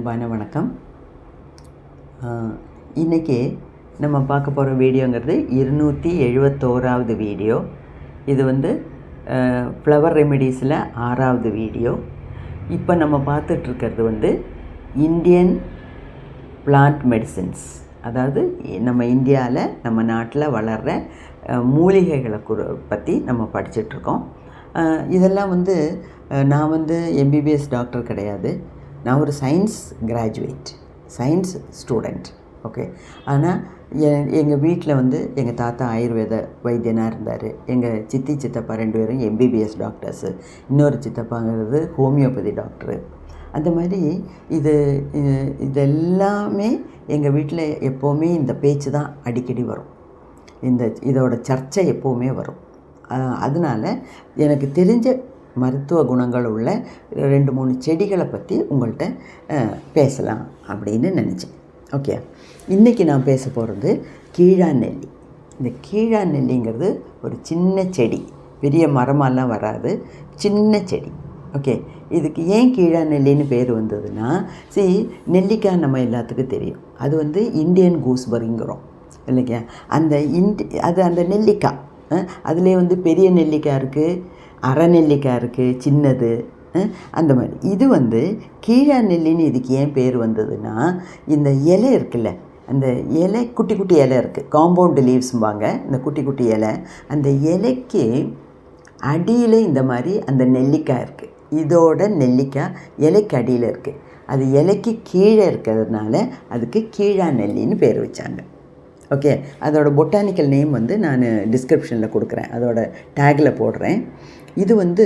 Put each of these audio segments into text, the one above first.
அன்பான வணக்கம். இன்றைக்கி நம்ம பார்க்க போகிற வீடியோங்கிறது 271வது வீடியோ. இது வந்து ஃப்ளவர் ரெமிடிஸில் 6வது வீடியோ. இப்போ நம்ம பார்த்துட்ருக்கிறது வந்து இந்தியன் பிளான்ட் மெடிசின்ஸ், அதாவது நம்ம இந்தியாவில் நம்ம நாட்டில் வளர்கிற மூலிகைகளை பற்றி நம்ம படிச்சிட்ருக்கோம். இதெல்லாம் வந்து நான் வந்து எம்பிபிஎஸ் டாக்டர் கிடையாது. நான் ஒரு science graduate, science student. Okay. ஆனால் எங்கள் வீட்டில் வந்து எங்கள் தாத்தா ஆயுர்வேத வைத்தியனாக இருந்தார். எங்கள் சித்தி சித்தப்பா 2 பேரும் எம்பிபிஎஸ் டாக்டர்ஸு. இன்னொரு சித்தப்பாங்கிறது ஹோமியோபதி டாக்டரு. அந்த மாதிரி இதெல்லாமே எங்கள் வீட்டில் எப்போவுமே இந்த பேச்சு தான் அடிக்கடி வரும். இதோட சர்ச்சை எப்போவுமே வரும். அதனால் எனக்கு தெரிஞ்ச மருத்துவ குணங்கள் உள்ள 2-3 செடிகளை பற்றி உங்கள்கிட்ட பேசலாம் அப்படின்னு நினச்சேன். ஓகே. இன்றைக்கி நான் பேச போகிறது கீழாநெல்லி. இந்த கீழாநெல்லிங்கிறது ஒரு சின்ன செடி, பெரிய மரமெல்லாம் வராது, சின்ன செடி. ஓகே. இதுக்கு ஏன் கீழாநெல்லின்னு பேர் வந்ததுன்னா, நெல்லிக்காய் நம்ம எல்லாத்துக்கும் தெரியும். அது வந்து இந்தியன் கூஸ்பெரிங்கிறோம் இல்லைங்க. அந்த நெல்லிக்காய், அதிலே வந்து பெரிய நெல்லிக்காய் இருக்குது, அரை நெல்லிக்காய் இருக்குது, சின்னது, அந்த மாதிரி. இது வந்து கீழாநெல்லின்னு இதுக்கு ஏன் பேர் வந்ததுன்னா, இந்த இலை இருக்குல்ல, அந்த இலை குட்டி குட்டி இலை இருக்குது, காம்பவுண்டு லீவ்ஸும்பாங்க. இந்த குட்டி குட்டி இலை, அந்த இலைக்கு அடியில் இந்த மாதிரி அந்த நெல்லிக்காய் இருக்குது. இதோட நெல்லிக்காய் இலைக்கு அடியில் இருக்குது. அது இலைக்கு கீழே இருக்கிறதுனால அதுக்கு கீழாநெல்லின்னு பேர் வச்சாங்க. ஓகே. அதோட பொட்டானிக்கல் நேம் வந்து நான் டிஸ்கிரிப்ஷனில் கொடுக்குறேன், அதோட டேக்கில் போடுறேன். இது வந்து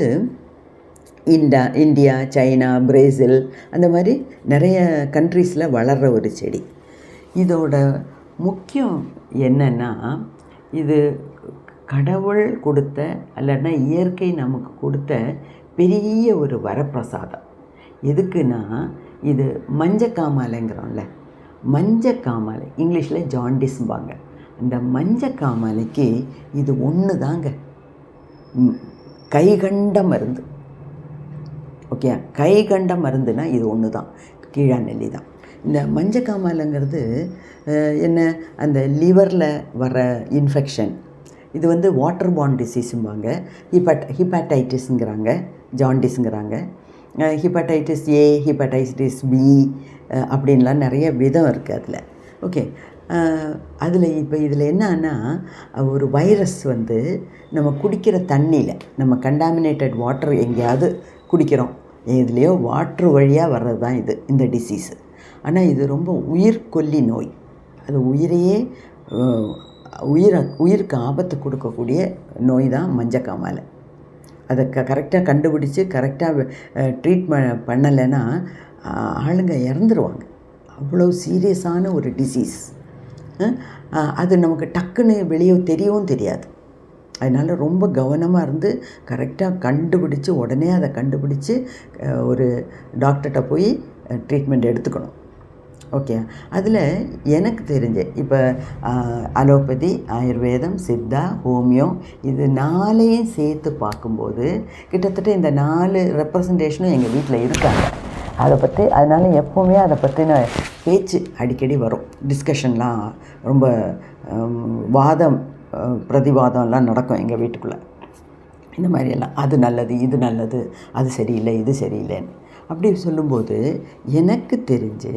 இந்தியா, சைனா, பிரேசில், அந்த மாதிரி நிறைய கண்ட்ரீஸில் வளர்கிற ஒரு செடி. இதோட முக்கியம் என்னென்னா, இது கடவுள் கொடுத்த, இல்லைன்னா இயற்கை நமக்கு கொடுத்த பெரிய ஒரு வரப்பிரசாதம். எதுக்குன்னா, இது மஞ்சக்காமாலைங்கிறோம்ல, மஞ்சக்காமாலை இங்கிலீஷில் ஜாண்டிஸ்ம்பாங்க. அந்த மஞ்சக்காமாலைக்கு இது ஒன்று தாங்க கைகண்ட மருந்து. ஓகே. கைகண்ட மருந்துனா இது ஒன்று தான், கீழாநெல்லி தான். இந்த மஞ்சக்காமாலைங்கிறது என்ன, அந்த லிவரில் வர இன்ஃபெக்ஷன், இது வந்து வாட்டர் பார்ன் டிசீஸும்பாங்க. ஹிப்படைட்டிஸுங்கிறாங்க, ஜாண்டிஸுங்கிறாங்க. ஹிப்படைட்டிஸ் ஏ, ஹிப்படைட்டிஸ் பி அப்படின்லாம் நிறைய விதம் இருக்குது அதில். ஓகே. இதில் என்னன்னா, ஒரு வைரஸ் வந்து நம்ம குடிக்கிற தண்ணியில், நம்ம கண்டாமினேட்டட் வாட்டர் எங்கேயாவது குடிக்கிறோம், இதுலேயோ வாட்ரு வழியாக வர்றது தான் இந்த டிசீஸு. ஆனால் இது ரொம்ப உயிர்கொல்லி நோய். அது உயிருக்கு ஆபத்து கொடுக்கக்கூடிய நோய் தான் மஞ்சக்காமாலை. அதை கரெக்டாக கண்டுபிடிச்சி கரெக்டாக ட்ரீட்மெண்ட் பண்ணலைன்னா ஆளுங்க இறந்துருவாங்க. அவ்வளோ சீரியஸான ஒரு டிசீஸ். அது நமக்கு டக்குன்னு வெளியே தெரியவும் தெரியாது. அதனால் ரொம்ப கவனமாக இருந்து கரெக்டாக கண்டுபிடிச்சி, உடனே அதை கண்டுபிடிச்சி ஒரு டாக்டர்கிட்ட போய் ட்ரீட்மெண்ட் எடுத்துக்கணும். ஓகே. அதில் எனக்கு தெரிஞ்ச இப்போ அலோபதி, ஆயுர்வேதம், சித்தா, ஹோமியோ, இது 4ஐயும் சேர்த்து பார்க்கும்போது கிட்டத்தட்ட இந்த 4 ரெப்ரசன்டேஷனும் எங்கள் வீட்டில் இருக்காங்க. அதனால் எப்போவுமே அதை பற்றின பேச்சு அடிக்கடி வரும். டிஸ்கஷன்லாம் ரொம்ப வாதம் பிரதிவாதம்லாம் நடக்கும் எங்கள் வீட்டுக்குள்ளே. இந்த மாதிரியெல்லாம் அது நல்லது, இது நல்லது, அது சரியில்லை, இது சரியில்லைன்னு அப்படி சொல்லும்போது, எனக்கு தெரிஞ்சு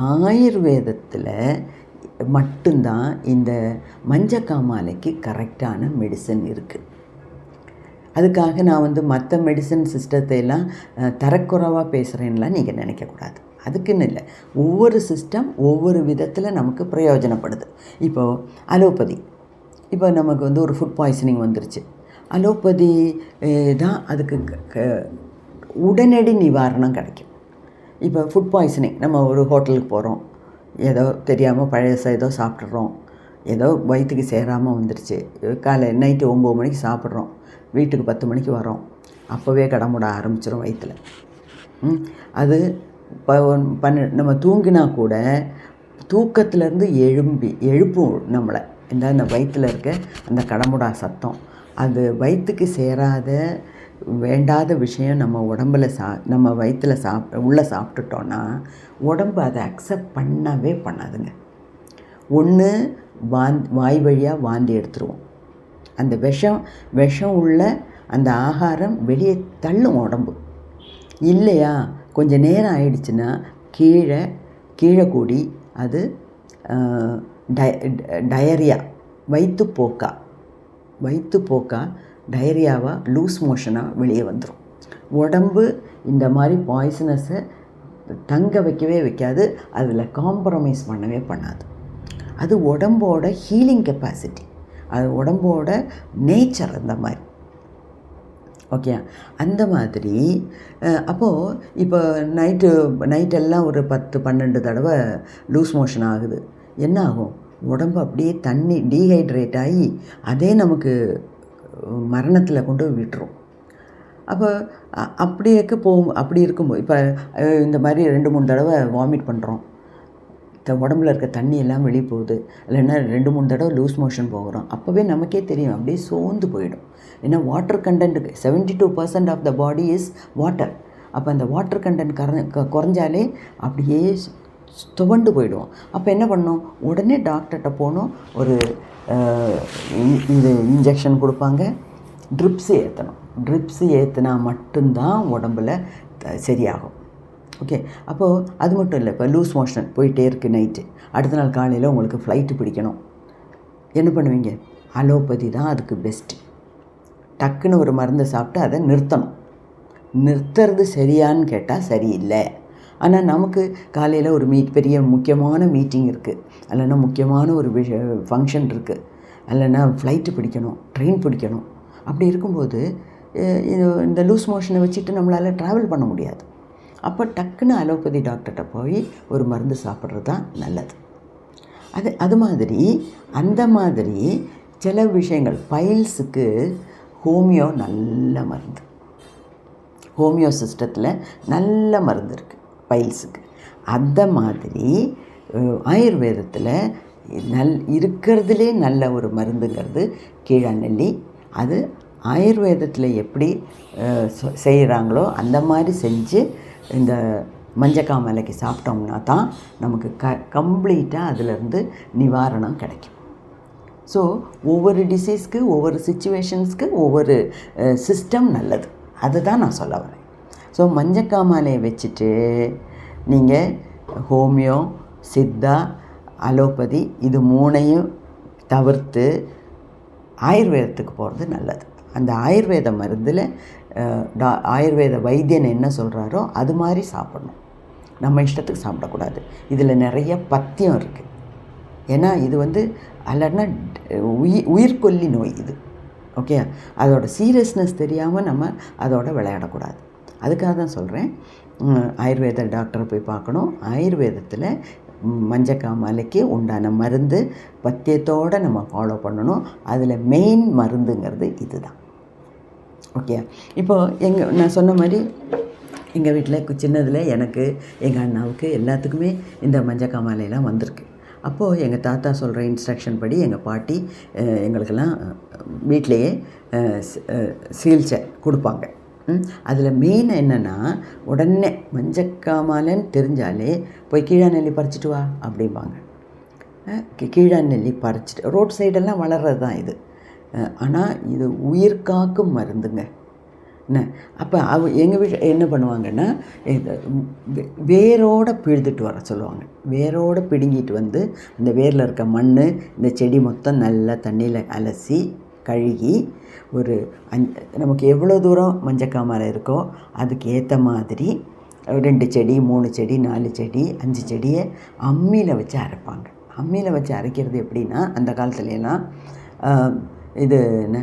ஆயுர்வேதத்தில் மட்டும்தான் இந்த மஞ்சக்காமாலைக்கு கரெக்டான மெடிசன் இருக்குது. அதுக்காக நான் வந்து மற்ற மெடிசன் சிஸ்டத்தை எல்லாம் தரக்குறைவாக பேசுகிறேன்லாம் நீங்கள் நினைக்கக்கூடாது. அதுக்குன்னு இல்லை, ஒவ்வொரு சிஸ்டம் ஒவ்வொரு விதத்தில் நமக்கு பிரயோஜனப்படுது. இப்போது அலோபதி, இப்போ நமக்கு வந்து ஒரு ஃபுட் பாய்சனிங் வந்துருச்சு, அலோபதி தான் அதுக்கு உடனடி நிவாரணம் கிடைக்கும். இப்போ ஃபுட் பாய்சனிங், நம்ம ஒரு ஹோட்டலுக்கு போகிறோம், ஏதோ தெரியாமல் பழைய ஏதோ சாப்பிட்றோம், ஏதோ வயிற்றுக்கு சேராமல் வந்துருச்சு, நைட்டு 9 மணிக்கு சாப்பிட்றோம், வீட்டுக்கு 10 மணிக்கு வரோம், அப்போவே கடமுட ஆரம்பிச்சிடும் வயிற்றில். அது நம்ம தூங்கினா கூட தூக்கத்துலேருந்து எழுப்பும் நம்மளை இந்த வயிற்றில் இருக்க அந்த கடமுடா சத்தம். அது வயிற்றுக்கு சேராத வேண்டாத விஷயம் நம்ம உடம்பில் நம்ம வயிற்றில் உள்ளே சாப்பிட்டுட்டோன்னா உடம்பு அதை அக்செப்ட் பண்ணவே பண்ணாதுங்க. ஒன்று வாய் வழியாக வாந்தி எடுத்துருவோம். அந்த விஷம் உள்ள அந்த ஆகாரம் வெளியே தள்ளும் உடம்பு. இல்லையா கொஞ்சம் நேரம் ஆயிடுச்சுன்னா கீழே கூடி அது டயரியா, வயிற்றுப்போக்கா டயரியாவாக லூஸ் மோஷனாக வெளியே வந்துடும். உடம்பு இந்த மாதிரி பாய்சனஸை தங்க வைக்கவே வைக்காது, அதில் காம்ப்ரமைஸ் பண்ணவே பண்ணாது. அது உடம்போட ஹீலிங் கெப்பாசிட்டி, அது உடம்போட நேச்சர் அந்த மாதிரி. ஓகே, அந்த மாதிரி அப்போது இப்போ நைட்டெல்லாம் ஒரு 10-12 தடவை லூஸ் மோஷன் ஆகுது. என்ன ஆகும்? உடம்பு அப்படியே தண்ணி டீஹைட்ரேட் ஆகி அதே நமக்கு மரணத்தில் கொண்டு போய் விட்டுரும். அப்போ அப்படி இருக்கும்போது இப்போ இந்த மாதிரி 2-3 தடவை வாமிட் பண்ணுறோம், உடம்புல இருக்க தண்ணி எல்லாம் வெளியே போகுது, இல்லைன்னா 2-3 தடவை லூஸ் மோஷன் போகிறோம். அப்போவே நமக்கே தெரியும், அப்படியே சோர்ந்து போயிடும். ஏன்னா water content 72% of the body is water. அப்போ அந்த வாட்டர் கண்டென்ட் குறைஞ்சாலே அப்படியே துவண்டு போயிடுவோம். அப்போ என்ன பண்ணணும்? உடனே டாக்டர்கிட்ட போகணும். ஒரு இன்ஜெக்ஷன் கொடுப்பாங்க, ட்ரிப்ஸு ஏற்றினா மட்டும்தான் உடம்பில் சரியாகும். ஓகே, அப்போது அது மட்டும் இல்லை. இப்போ லூஸ் மோஷன் போயிட்டே இருக்குது நைட்டு, அடுத்த நாள் காலையில் உங்களுக்கு ஃப்ளைட்டு பிடிக்கணும். என்ன பண்ணுவீங்க? அலோபதி தான் அதுக்கு பெஸ்ட்டு. டக்குன்னு ஒரு மருந்தை சாப்பிட்டு அதை நிறுத்துறது சரியான்னு கேட்டால் சரியில்லை. ஆனால் நமக்கு காலையில் ஒரு பெரிய முக்கியமான மீட்டிங் இருக்குது, இல்லைன்னா முக்கியமான ஒரு ஃபங்க்ஷன் இருக்குது, இல்லைன்னா ஃப்ளைட்டு பிடிக்கணும், ட்ரெயின் பிடிக்கணும். அப்படி இருக்கும்போது இந்த லூஸ் மோஷனை வச்சுட்டு நம்மளால் ட்ராவல் பண்ண முடியாது. அப்போ டக்குன்னு அலோபதி டாக்டர்கிட்ட போய் ஒரு மருந்து சாப்பிட்றது தான் நல்லது. அது மாதிரி அந்த மாதிரி சில விஷயங்கள், பைல்ஸுக்கு ஹோமியோ நல்ல மருந்து, ஹோமியோ சிஸ்டத்தில் நல்ல மருந்து இருக்குது பைல்ஸுக்கு. அந்த மாதிரி ஆயுர்வேதத்தில் இருக்கிறதுலே நல்ல ஒரு மருந்துங்கிறது கீழாநெல்லி. அது ஆயுர்வேதத்தில் எப்படி செய்கிறாங்களோ அந்த மாதிரி செஞ்சு இந்த மஞ்சக்காமலைக்கு சாப்பிட்டோம்னா தான் நமக்கு கம்ப்ளீட்டாக அதிலேருந்து நிவாரணம் கிடைக்கும். ஸோ ஒவ்வொரு டிசீஸ்க்கு, ஒவ்வொரு சிச்சுவேஷன்ஸ்க்கு ஒவ்வொரு சிஸ்டம் நல்லது. அதுதான் நான் சொல்ல வரேன். ஸோ மஞ்சக்காமாலையை வச்சுட்டு நீங்கள் ஹோமியோ, சித்தா, அலோபதி இது 3ஐயும் தவிர்த்து ஆயுர்வேதத்துக்கு போகிறது நல்லது. அந்த ஆயுர்வேத மருந்தில் ஆயுர்வேத வைத்தியன் என்ன சொல்கிறாரோ அது மாதிரி சாப்பிடணும். நம்ம இஷ்டத்துக்கு சாப்பிடக்கூடாது. இதில் நிறைய பத்தியம் இருக்குது. ஏன்னா இது அல்லன்னா உயிர்கொல்லி நோய் இது. ஓகே, அதோட சீரியஸ்னஸ் தெரியாமல் நம்ம அதோட விளையாடக்கூடாது. அதுக்காக தான் சொல்கிறேன், ஆயுர்வேத டாக்டரை போய் பார்க்கணும். ஆயுர்வேதத்தில் மஞ்சக்காமாலைக்கு உண்டான மருந்து பத்தியத்தோடு நம்ம ஃபாலோ பண்ணணும். அதில் மெயின் மருந்துங்கிறது இது தான். ஓகே, இப்போது நான் சொன்ன மாதிரி எங்கள் வீட்டில் சின்னதில் எனக்கு, எங்கள் அண்ணாவுக்கு எல்லாத்துக்குமே இந்த மஞ்சக்காமாலையெல்லாம் வந்திருக்கு. அப்போது எங்கள் தாத்தா சொல்கிற இன்ஸ்ட்ரக்ஷன் படி எங்கள் பாட்டி எங்களுக்கெல்லாம் வீட்டிலையே சிகிச்சை கொடுப்பாங்க. அதில் மெயின் என்னென்னா, உடனே மஞ்சக்காமாலைன்னு தெரிஞ்சாலே போய் கீழாநெல்லி பறிச்சிட்டு வா அப்படிம்பாங்க. கீழாநெல்லி பறிச்சிட்டு ரோட் சைடெல்லாம் வளர்கிறது தான் இது. ஆனால் இது உயிர் காக்கும் மருந்துங்க. என்ன அப்போ எங்கள் வீட்டில் என்ன பண்ணுவாங்கன்னா, வேரோடு பிழுதுட்டு வர சொல்லுவாங்க. வேரோடு பிடுங்கிட்டு வந்து அந்த வேரில் இருக்க மண், இந்த செடி மொத்தம் நல்லா தண்ணியில் அலசி கழுகி, ஒரு நமக்கு எவ்வளோ தூரம் மஞ்சக்காமலை இருக்கோ அதுக்கு ஏற்ற மாதிரி 2 செடி, 3 செடி, 4 செடி, 5 செடியை அம்மியில் வச்சு அரைப்பாங்க. அம்மியில் வச்சு அரைக்கிறது எப்படின்னா, அந்த காலத்துலலாம் இது என்ன,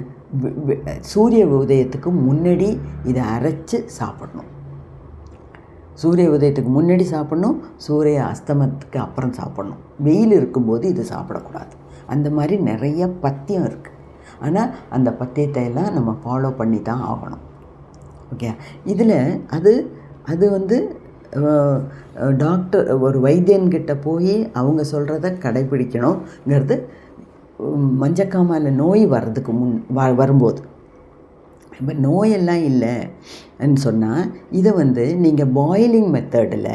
சூரிய உதயத்துக்கு முன்னாடி இதை அரைச்சி சாப்பிடணும். சூரிய உதயத்துக்கு முன்னாடி சாப்பிட்ணும், சூரிய அஸ்தமத்துக்கு அப்புறம் சாப்பிட்ணும். வெயில் இருக்கும்போது இது சாப்பிடக்கூடாது. அந்த மாதிரி நிறைய பத்தியம் இருக்குது. ஆனால் அந்த பத்தியத்தை எல்லாம் நம்ம ஃபாலோ பண்ணி தான் ஆகணும். ஓகே, இதில் அது டாக்டர், ஒரு வைத்தியன்கிட்ட போய் அவங்க சொல்கிறத கடைப்பிடிக்கணுங்கிறது மஞ்சக்காமாலை நோய் வர்றதுக்கு வரும்போது. இப்போ நோயெல்லாம் இல்லைன்னு சொன்னால் இதை வந்து நீங்கள் பாயிலிங் மெத்தடில்,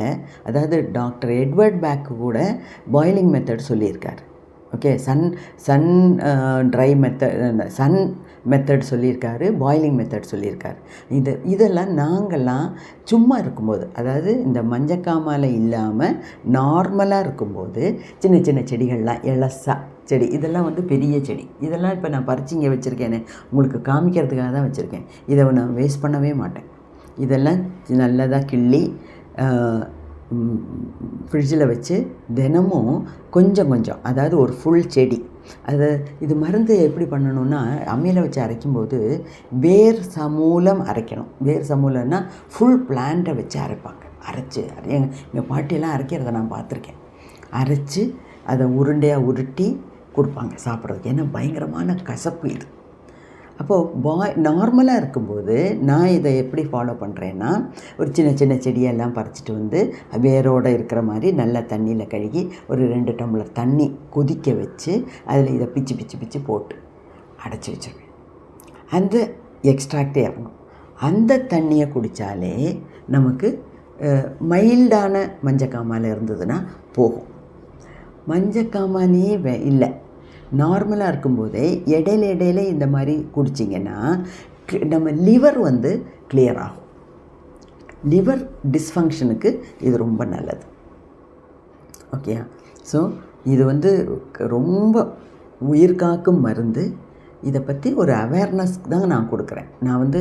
அதாவது டாக்டர் எட்வர்ட் பேக் கூட பாயிலிங் மெத்தட் சொல்லியிருக்கார். Okay, sun dry sun method சொல்லியிருக்காரு, பாயிலிங் மெத்தட் சொல்லியிருக்காரு. இதெல்லாம் நாங்கள்லாம் சும்மா இருக்கும்போது, அதாவது இந்த மஞ்சக்காமாலை இல்லாமல் நார்மலாக இருக்கும்போது சின்ன சின்ன செடிகள்லாம் எலசா செடி, இதெல்லாம் வந்து பெரிய செடி, இதெல்லாம் இப்போ நான் பறிச்சு இங்கே வச்சுருக்கேனே, உங்களுக்கு காமிக்கிறதுக்காக தான் வச்சுருக்கேன். இதை நான் வேஸ்ட் பண்ணவே மாட்டேன். இதெல்லாம் நல்லதாக கிள்ளி ஃப்ரிட்ஜில் வச்சு தினமும் கொஞ்சம் கொஞ்சம், அதாவது ஒரு ஃபுல் செடி, இது மருந்து எப்படி பண்ணணுன்னா, அம்மியில் வச்சு அரைக்கும்போது வேர் சமூலம் அரைக்கணும். வேர் சமூலம்னா ஃபுல் பிளான்ட்டை வச்சு அரைப்பாங்க. அரைச்சி எங்கள் பாட்டியெல்லாம் அரைக்கிறத நான் பார்த்துருக்கேன். அரைச்சி அதை உருண்டையாக உருட்டி கொடுப்பாங்க சாப்பிட்றதுக்கு. ஏன்னா பயங்கரமான கசப்பு இது. அப்போது நார்மலாக இருக்கும்போது நான் இதை எப்படி ஃபாலோ பண்ணுறேன்னா, ஒரு சின்ன சின்ன செடியெல்லாம் பறிச்சிட்டு வந்து வேரோடு இருக்கிற மாதிரி நல்லா தண்ணியில் கழுகி ஒரு 2 டம்ளர் தண்ணி கொதிக்க வச்சு அதில் இதை பிச்சு பிச்சு பிச்சு போட்டு அடைச்சி வச்சுருவேன். அந்த எக்ஸ்ட்ராக்டே இறங்கும். அந்த தண்ணியை குடித்தாலே நமக்கு மைல்டான மஞ்சக்காமாலை இருந்ததுன்னா போகும். மஞ்சக்காமாலையே இல்லை, நார்மலாக இருக்கும்போதே இடையில இந்த மாதிரி குடிச்சிங்கன்னா நம்ம லிவர் வந்து கிளியர் ஆகும். லிவர் டிஸ்ஃபங்க்ஷனுக்கு இது ரொம்ப நல்லது. ஓகே, ஸோ இது வந்து ரொம்ப உயிர் காக்கும் மருந்து. இதை பற்றி ஒரு அவேர்னஸ் தான் நான் கொடுக்குறேன். நான் வந்து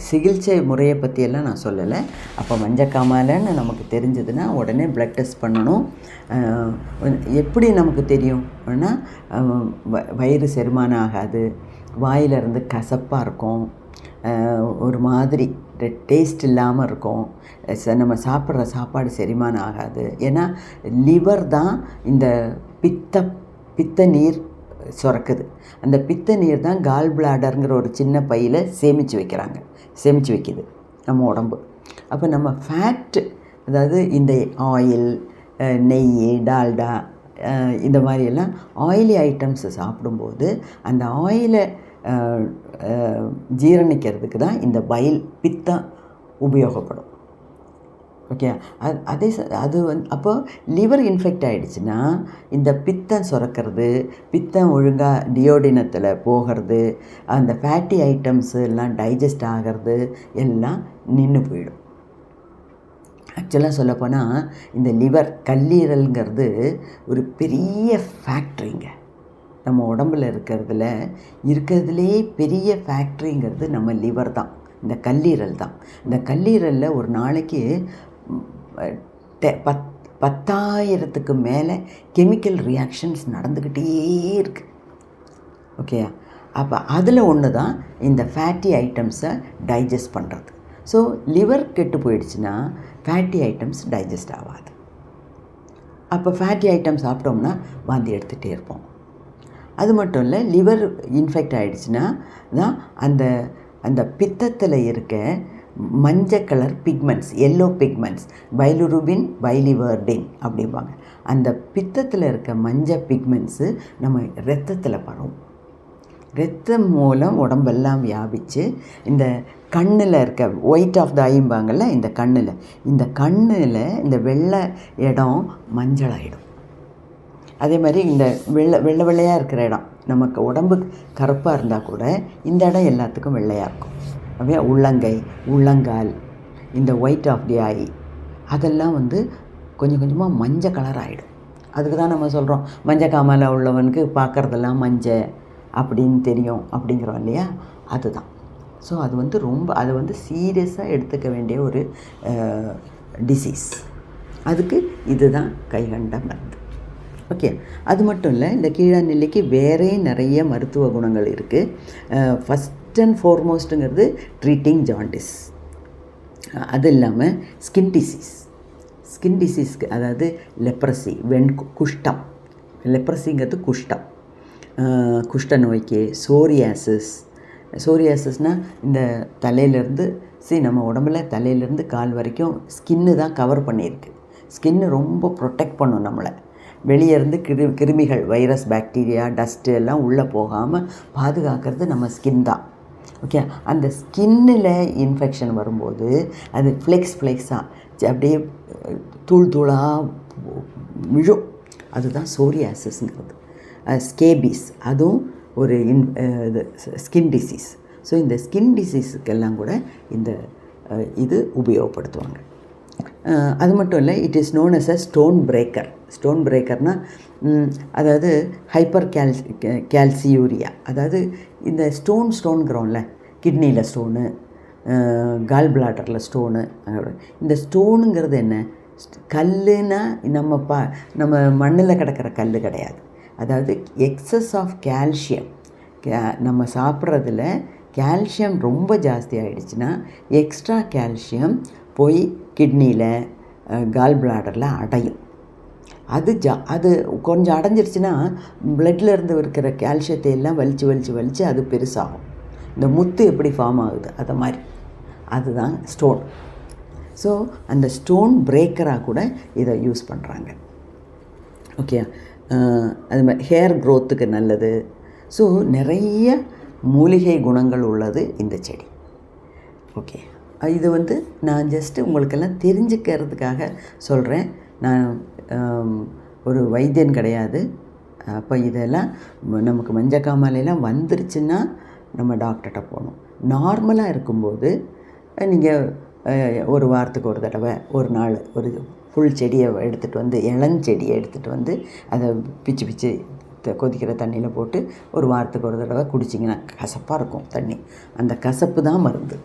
சிகிச்சை முறையை பற்றியெல்லாம் நான் சொல்லலை. அப்போ மஞ்சக்காமாலைன்னு நமக்கு தெரிஞ்சதுன்னா உடனே ப்ளட் டெஸ்ட் பண்ணணும். எப்படி நமக்கு தெரியும் அப்படின்னா, வயிறு செரிமானம் ஆகாது, வாயிலிருந்து கசப்பாக இருக்கும், ஒரு மாதிரி டேஸ்ட் இல்லாமல் இருக்கும், நம்ம சாப்பிட்ற சாப்பாடு செரிமானம் ஆகாது. ஏன்னா லிவர் தான் இந்த பித்த நீர் சுரக்குது. அந்த பித்த நீர் தான் கால் பிளாடருங்கிற ஒரு சின்ன பையில் சேமித்து வைக்கிது நம்ம உடம்பு. அப்போ நம்ம ஃபேட்டு, அதாவது இந்த ஆயில், நெய், டால்டா, இந்த மாதிரியெல்லாம் ஆயிலி ஐட்டம்ஸை சாப்பிடும்போது அந்த ஆயிலை ஜீரணிக்கிறதுக்கு தான் இந்த பித்தம் உபயோகப்படும். ஓகே, அது அப்போ லிவர் இன்ஃபெக்ட் ஆகிடுச்சுன்னா இந்த பித்தம் சுரக்கிறது, பித்தம் ஒழுங்காக டியோடினத்தில் போகிறது, அந்த ஃபேட்டி ஐட்டம்ஸு எல்லாம் டைஜஸ்ட் ஆகிறது எல்லாம் நின்று போயிடும். ஆக்சுவலாக சொல்லப்போனால் இந்த லிவர், கல்லீரல்ங்கிறது ஒரு பெரிய ஃபேக்ட்ரிங்க. நம்ம உடம்பில் இருக்கிறதுலே பெரிய ஃபேக்ட்ரிங்கிறது நம்ம லிவர் தான், இந்த கல்லீரல் தான். இந்த கல்லீரலில் ஒரு நாளைக்கு 10,000க்கு மேலே கெமிக்கல் ரியாக்ஷன்ஸ் நடந்துக்கிட்டே இருக்குது. ஓகே, அப்போ அதில் ஒன்று தான் இந்த ஃபேட்டி ஐட்டம்ஸை டைஜஸ்ட் பண்ணுறது. ஸோ லிவர் கெட்டு போயிடுச்சுன்னா ஃபேட்டி ஐட்டம்ஸ் டைஜஸ்ட் ஆகாது. அப்போ ஃபேட்டி ஐட்டம் சாப்பிட்டோம்னா வாந்தி எடுத்துகிட்டே இருப்போம். அது மட்டும் இல்லை, லிவர் இன்ஃபெக்ட் ஆகிடுச்சுன்னா தான் அந்த பித்தத்தில் இருக்க மஞ்சள் கலர் பிக்மெண்ட்ஸ், எல்லோ பிக்மெண்ட்ஸ், பைலிருபின், பைலிவர்டின் அப்படிம்பாங்க. அந்த பித்தத்தில் இருக்க மஞ்சள் பிக்மெண்ட்ஸு நம்ம இரத்தத்தில் பரவும். இரத்தம் மூலம் உடம்பெல்லாம் வியாபித்து இந்த கண்ணில் இருக்க ஒயிட் ஆஃப் த ஐம்பாங்கள்ல, இந்த கண்ணில் இந்த வெள்ளை இடம் மஞ்சளாயிடும். அதே மாதிரி இந்த வெள்ளையாக இருக்கிற இடம், நமக்கு உடம்பு கருப்பாக இருந்தால் கூட இந்த இடம் எல்லாத்துக்கும் வெள்ளையாக இருக்கும். அப்படியே உள்ளங்கை, உள்ளங்கால், இந்த ஒயிட் ஆஃப் தி ஐ, அதெல்லாம் வந்து கொஞ்சம் கொஞ்சமாக மஞ்சள் கலர் ஆகிடும். அதுக்கு தான் நம்ம சொல்கிறோம் மஞ்சக்காமாலை உள்ளவனுக்கு பார்க்குறதெல்லாம் மஞ்சள் அப்படின்னு தெரியும் அப்படிங்கிறோம் இல்லையா, அதுதான். ஸோ அது வந்து அதை வந்து சீரியஸாக எடுத்துக்க வேண்டிய ஒரு டிசீஸ். அதுக்கு இதுதான் கைகண்ட மருந்து. ஓகே, அது மட்டும் இல்லை, இந்த கீழாநெல்லிக்கு வேறே நிறைய மருத்துவ குணங்கள் இருக்குது. ஃபஸ்ட் அண்ட் ஃபார்மோஸ்ட்டுங்கிறது ட்ரீட்டிங் ஜாண்டிஸ். அது இல்லாமல் ஸ்கின் டிசீஸ்க்கு, அதாவது லெப்ரசி, குஷ்டம், லெப்ரசிங்கிறது குஷ்டம், குஷ்ட நோய்க்கு, சோரியாசிஸ்னால் இந்த தலையிலேருந்து நம்ம உடம்புல தலையிலேருந்து கால் வரைக்கும் ஸ்கின்னு தான் கவர் பண்ணியிருக்கு. ஸ்கின்னு ரொம்ப ப்ரொடெக்ட் பண்ணும் நம்மளை. வெளியே இருந்து கிருமிகள், வைரஸ், பாக்டீரியா, டஸ்ட்டு எல்லாம் உள்ளே போகாமல் பாதுகாக்கிறது நம்ம ஸ்கின் தான். ஓகே. அந்த ஸ்கின்னில் இன்ஃபெக்ஷன் வரும்போது அது ஃப்ளெக்ஸாக அப்படியே தூள் தூளாக விழும். அதுதான் சோரியாசிஸ்ங்கிறது. ஸ்கேபீஸ் அதுவும் ஒரு இது ஸ்கின் டிசீஸ். ஸோ இந்த ஸ்கின் டிசீஸுக்கெல்லாம் கூட இந்த இது உபயோகப்படுத்துவாங்க. அது மட்டும் இல்லை, it is known as a stone breaker. Stone பிரேக்கர்னால் அதாவது ஹைப்பர் கேல்சியூரியா, அதாவது இந்த ஸ்டோனுங்கிறோம்ல, கிட்னியில் ஸ்டோனு, கால் பிளாட்டரில் ஸ்டோனு. இந்த ஸ்டோனுங்கிறது என்ன? கல்லுனா நம்ம மண்ணில் கிடக்கிற கல் கிடையாது. அதாவது எக்ஸஸ் ஆஃப் கால்சியம், நம்ம சாப்பிட்றதுல கால்சியம் ரொம்ப ஜாஸ்தி ஆகிடுச்சுன்னா எக்ஸ்ட்ரா கால்சியம் போய் கிட்னியில் கால் பிளாடரில் அடையும். அது கொஞ்சம் அடைஞ்சிருச்சுன்னா பிளட்டில் இருந்து இருக்கிற கால்சியத்தை எல்லாம் வலித்து அது பெருசாகும். இந்த முத்து எப்படி ஃபார்ம் ஆகுது அதை மாதிரி, அதுதான் ஸ்டோன். ஸோ அந்த ஸ்டோன் பிரேக்கராக கூட இதை யூஸ் பண்ணுறாங்க. ஓகே. அது மாதிரி ஹேர் க்ரோத்துக்கு நல்லது. ஸோ நிறைய மூலிகை குணங்கள் உள்ளது இந்த செடி. ஓகே. இது நான் ஜஸ்ட்டு உங்களுக்கெல்லாம் தெரிஞ்சுக்கிறதுக்காக சொல்கிறேன். நான் ஒரு வைத்தியன் கிடையாது. அப்போ இதெல்லாம் நமக்கு மஞ்சக்காமாலையெல்லாம் வந்துருச்சுன்னா நம்ம டாக்டர்கிட்ட போகணும். நார்மலாக இருக்கும்போது நீங்கள் ஒரு வாரத்துக்கு ஒரு தடவை ஒரு நாள் ஒரு ஃபுல் செடியை எடுத்துகிட்டு வந்து, இளஞ்செடியை எடுத்துகிட்டு வந்து அதை பிச்சு கொதிக்கிற தண்ணியில் போட்டு ஒரு வாரத்துக்கு ஒரு தடவை குடிச்சிங்கன்னா, கசப்பாக இருக்கும் தண்ணி, அந்த கசப்பு தான் மருந்து.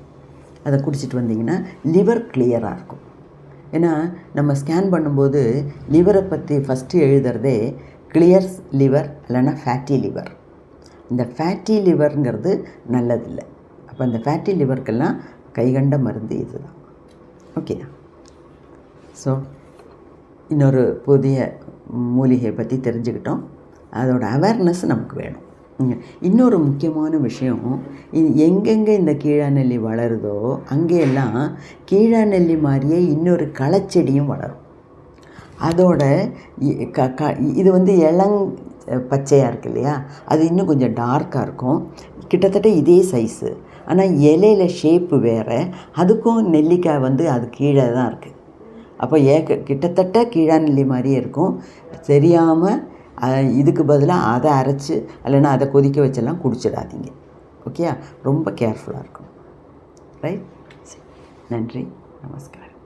அதை குடிச்சிட்டு வந்திங்கன்னா லிவர் கிளியராக இருக்கும். ஏன்னா நம்ம ஸ்கேன் பண்ணும்போது லிவரை பற்றி ஃபஸ்ட்டு எழுதுறதே கிளியர் லிவர் இல்லைன்னா ஃபேட்டி லிவர். இந்த ஃபேட்டி லிவருங்கிறது நல்லதில்லை. அப்போ இந்த ஃபேட்டி லிவருக்கெல்லாம் கைகண்ட மருந்து இதுதான். ஓகே. ஸோ இன்னொரு புதிய மூலிகையை பற்றி தெரிஞ்சுக்கிட்டோம். அதோட அவேர்னஸ் நமக்கு வேணும். இன்னொரு முக்கியமான விஷயம், எங்கெங்கே இந்த கீழாநெல்லி வளருதோ அங்கேயெல்லாம் கீழாநெல்லி மாதிரியே இன்னொரு களச்செடியும் வளரும். அதோட இது இளங் பச்சையாக இருக்கு இல்லையா, அது இன்னும் கொஞ்சம் டார்க்காக இருக்கும். கிட்டத்தட்ட இதே சைஸு, ஆனால் இலையில ஷேப்பு வேறு. அதுக்கும் நெல்லிக்காய் அது கீழே தான் இருக்குது. அப்போ கிட்டத்தட்ட கீழாநெல்லி மாதிரியே இருக்கும். தெரியாமல் இதுக்கு பதிலாக அதை அரைச்சி இல்லைன்னா அதை கொதிக்க வச்செல்லாம் குடிச்சிடாதீங்க. ஓகே. ரொம்ப கேர்ஃபுல்லாக இருக்கும். ரைட். நன்றி. நமஸ்காரம்.